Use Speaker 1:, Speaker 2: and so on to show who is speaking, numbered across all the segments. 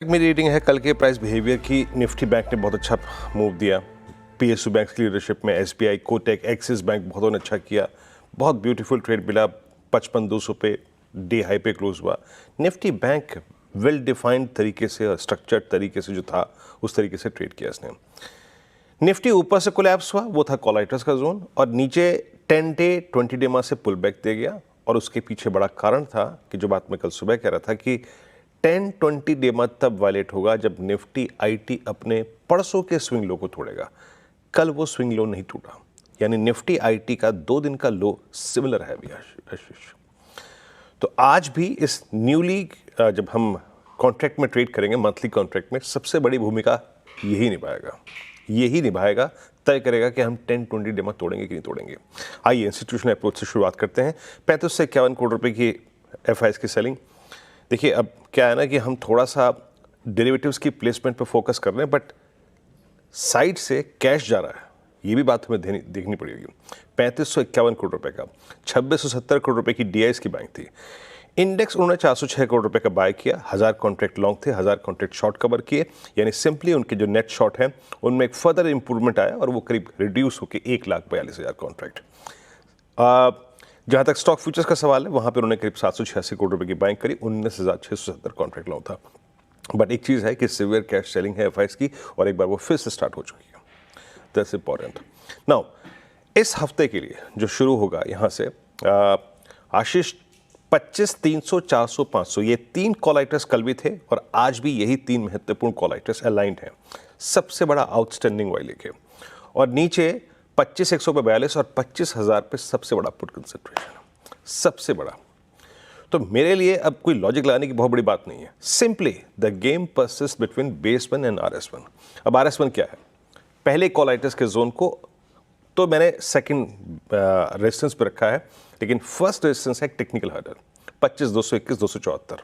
Speaker 1: मेरी रीडिंग है कल के प्राइस बिहेवियर की। निफ्टी बैंक ने बहुत अच्छा मूव दिया। पीएसयू बैंक की लीडरशिप में एसबीआई, कोटक, एक्सिस बैंक बहुत अच्छा किया। बहुत ब्यूटीफुल ट्रेड मिला। 55,200 पे डे हाई पे क्लोज हुआ। निफ्टी बैंक वेल डिफाइंड तरीके से और स्ट्रक्चर्ड तरीके से जो था उस तरीके से ट्रेड किया इसने। निफ्टी ऊपर से कोलैप्स हुआ, वो था कॉलाइटर्स का जोन, और नीचे 10 डे 20 डे मा से पुल बैक दे गया। और उसके पीछे बड़ा कारण था कि जो बात मैं कल सुबह कह रहा था कि 10-20 डे मा तब वायलेट होगा जब निफ्टी आईटी अपने परसों के स्विंग लो को तोड़ेगा। कल वो स्विंग लो नहीं टूटा, यानी निफ्टी आईटी का 2 दिन का लो सिमिलर है भी आशीष। तो आज भी इस न्यूली जब हम कॉन्ट्रैक्ट में ट्रेड करेंगे, मंथली कॉन्ट्रैक्ट में, सबसे बड़ी भूमिका यही निभाएगा, तय करेगा कि हम 10-20 डे में तोड़ेंगे कि नहीं तोड़ेंगे। आइए इंस्टीट्यूशनल अप्रोच से शुरुआत करते हैं। 35 से 51 करोड़ रुपए की एफआईएस की सेलिंग। देखिए अब क्या है ना कि हम थोड़ा सा डेरिवेटिव्स की प्लेसमेंट पे फोकस कर रहे हैं, बट साइड से कैश जा रहा है, ये भी बात हमें देखनी पड़ेगी। 3551 करोड़ रुपए का 2670 करोड़ रुपए की डीआईएस की बैंक थी। इंडेक्स उन्होंने 406 करोड़ रुपए का बाय किया। 1000 कॉन्ट्रैक्ट लॉन्ग थे, 1000 कॉन्ट्रैक्ट शॉर्ट कवर किए, यानी सिंपली उनके जो नेट शॉर्ट हैं उनमें एक फर्दर इंप्रूवमेंट आया और वो करीब रिड्यूस होकर 1,42,000 कॉन्ट्रैक्ट। जहां तक स्टॉक फ्यूचर्स का सवाल है, वहां पर उन्होंने करीब 786 करोड़ रुपए की बाइंग करी। 19,670 कॉन्ट्रैक्ट लॉन्ग था। बट एक चीज है कि सिवियर कैश सेलिंग है एफआईएस की, और एक बार वो फिर से स्टार्ट हो चुकी है। That's important. नाउ इस हफ्ते के लिए जो शुरू होगा यहां से आशीष 25, 300, 400, 500, ये 3 कॉल आइटर्स कल भी थे और आज भी यही 3 महत्वपूर्ण कॉल आइटर्स अलाइंड हैं। सबसे बड़ा आउटस्टैंडिंग वाले के, और नीचे 25,100 पे 42 और 25,000 पे सबसे बड़ा पुट कंसंट्रेशन, सबसे बड़ा। तो मेरे लिए अब कोई लॉजिक लगाने की बहुत बड़ी बात नहीं है। Simply the game persist between base one and RS1। अब RS1 क्या है? पहले कॉल आइटर्स के जोन को तो मैंने सेकंड रेजिस्टेंस पे रखा है, लेकिन फर्स्ट रेजिस्टेंस है टेक्निकल हर्डल 25,221, 274।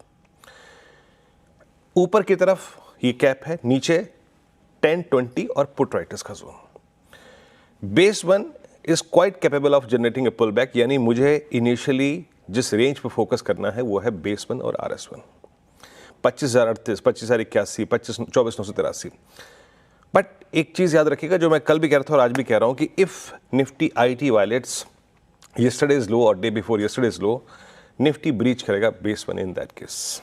Speaker 1: ऊपर की तरफ ये कैप है, नीचे 10-20 और पुट राइटर्स का zone. Base one is quite capable of generating a pull back, यानी मुझे इनिशियली जिस रेंज पे फोकस करना है वो है बेस वन और RS1। 25,038, 25,081, 24,983। बट एक चीज याद रखिएगा, जो मैं कल भी कह रहा था और आज भी कह रहा हूं, कि if Nifty IT violates yesterday's low और day before yesterday's low, Nifty breach करेगा base one in that case,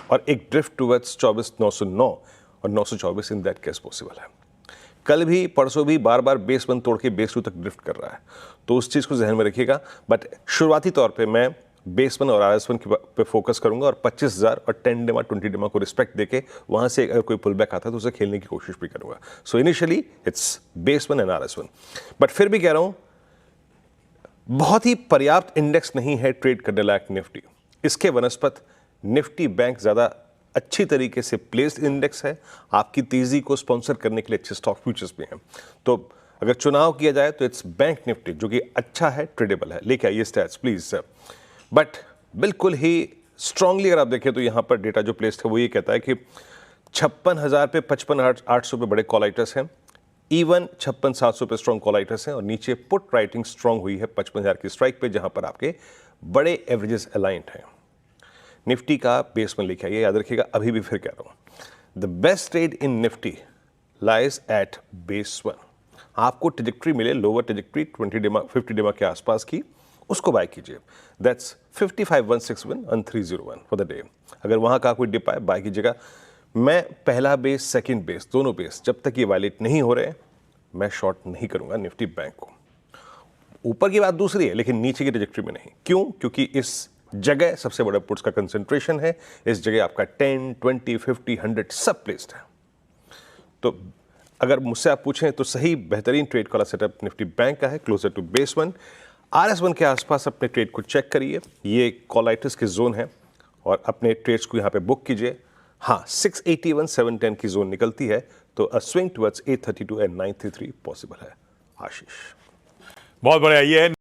Speaker 1: और एक ड्रिफ्ट टुवर्ड्स 24,909 और 924 इन दैट केस पॉसिबल है। कल भी परसों भी बार बार बेस वन तोड़ के बेस टू तक ड्रिफ्ट कर रहा है, तो उस चीज को जहन में रखिएगा। बट शुरुआती तौर पे मैं बेस वन और RS1 पे फोकस करूंगा, और 25,000 और 10 डेमा 20 डेमा को रिस्पेक्ट देके वहां से अगर कोई पुल बैक आता है तो उसे खेलने की कोशिश भी करूंगा। So initially it's base one and RS1। But फिर भी कह रहा हूं, बहुत ही पर्याप्त इंडेक्स नहीं है ट्रेड करने लायक निफ्टी। इसके वनस्पत निफ्टी बैंक ज्यादा अच्छी तरीके से प्लेस्ड इंडेक्स है। आपकी तेजी को स्पॉन्सर करने के लिए अच्छे स्टॉक फ्यूचर्स भी हैं। तो अगर चुनाव किया जाए तो इट्स बैंक निफ्टी, जो कि अच्छा है, ट्रेडेबल है। लेके आइए स्टैट्स प्लीज सर। बट बिल्कुल ही स्ट्रांगली अगर आप देखें तो यहां पर डेटा जो प्लेस्ड है वो ये कहता है कि 56,000 पे 55,800 पे बड़े कॉल आइटर्स हैं। इवन 56,700 पे स्ट्रॉन्ग कॉल आइटर्स हैं, और नीचे पुट राइटिंग स्ट्रांग हुई है 55,000 की स्ट्राइक पे, जहां पर आपके बड़े एवरेजेस अलाइंड हैं। निफ्टी का बेस में लिखा है, ये याद रखिएगा। अभी भी फिर कह रहा हूं, the best trade in Nifty lies at base one. आपको ट्रेजेक्ट्री मिले, लोअर ट्रेजेक्ट्री 20 डेमा 50 डेमा के आसपास की, उसको बाय कीजिए। That's 55,161 on 301 for the day. अगर वहां का कोई डिप आए, बाय कीजिएगा। मैं पहला बेस, सेकंड बेस, दोनों बेस जब तक ये वायलेट नहीं हो रहे, मैं शॉर्ट नहीं करूंगा निफ्टी बैंक को। ऊपर की बात दूसरी है, लेकिन नीचे की ट्रेजेक्ट्री में नहीं। क्यों? क्योंकि इस जगह सबसे बड़ा पुट्स का कंसंट्रेशन है। इस जगह आपका 10, 20, 50, 100 सब प्लेस्ड है। तो अगर मुझसे आप पूछें तो सही बेहतरीन ट्रेड वाला सेटअप निफ्टी बैंक का है, closer to base one. RS1 के आसपास अपने ट्रेड को चेक करिए, ये कॉलाइटर्स के जोन है, और अपने ट्रेड्स को यहां पे बुक कीजिए। हाँ, 681, 710 की जोन निकलती है, तो अ स्विंग टुवर्ड्स 832 एंड 933 पॉसिबल है। आशीष
Speaker 2: बहुत बढ़िया। ये है